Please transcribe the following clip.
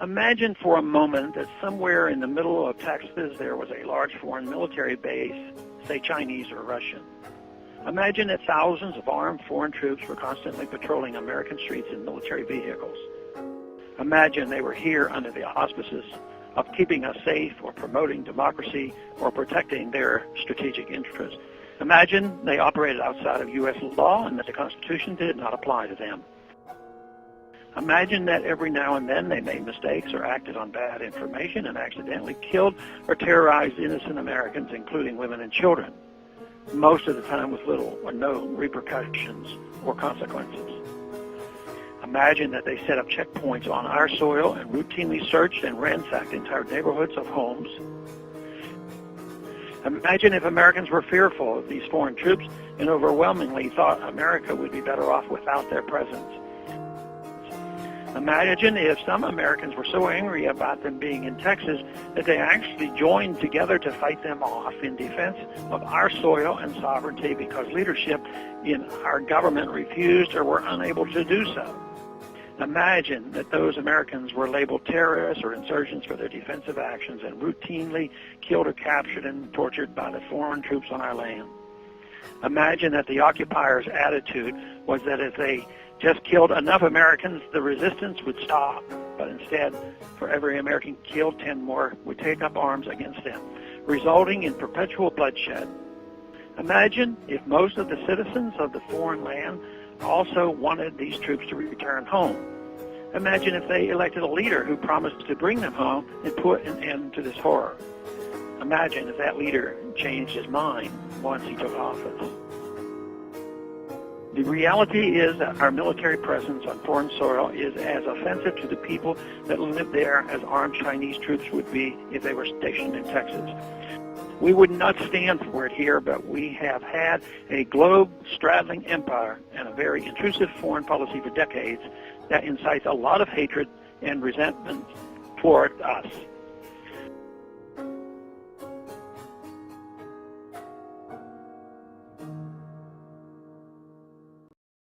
Imagine for a moment that somewhere in the middle of Texas there was a large foreign military base, say Chinese or Russian. Imagine that thousands of armed foreign troops were constantly patrolling American streets in military vehicles. Imagine they were here under the auspices of keeping us safe or promoting democracy or protecting their strategic interests. Imagine they operated outside of U.S. law and that the Constitution did not apply to them. Imagine that every now and then they made mistakes or acted on bad information and accidentally killed or terrorized innocent Americans, including women and children, most of the time with little or no repercussions or consequences. Imagine that they set up checkpoints on our soil and routinely searched and ransacked entire neighborhoods of homes. Imagine if Americans were fearful of these foreign troops and overwhelmingly thought America would be better off without their presence. Imagine if some Americans were so angry about them being in Texas that they actually joined together to fight them off in defense of our soil and sovereignty because leadership in our government refused or were unable to do so. Imagine that those Americans were labeled terrorists or insurgents for their defensive actions and routinely killed or captured and tortured by the foreign troops on our land. Imagine that the occupiers' attitude was that if they just killed enough Americans, the resistance would stop. But instead, for every American killed, 10 more would take up arms against them, resulting in perpetual bloodshed. Imagine if most of the citizens of the foreign land also wanted these troops to return home. Imagine if they elected a leader who promised to bring them home and put an end to this horror. Imagine if that leader changed his mind once he took office. The reality is that our military presence on foreign soil is as offensive to the people that live there as armed Chinese troops would be if they were stationed in Texas. We would not stand for it here, but we have had a globe-straddling empire and a very intrusive foreign policy for decades that incites a lot of hatred and resentment toward us.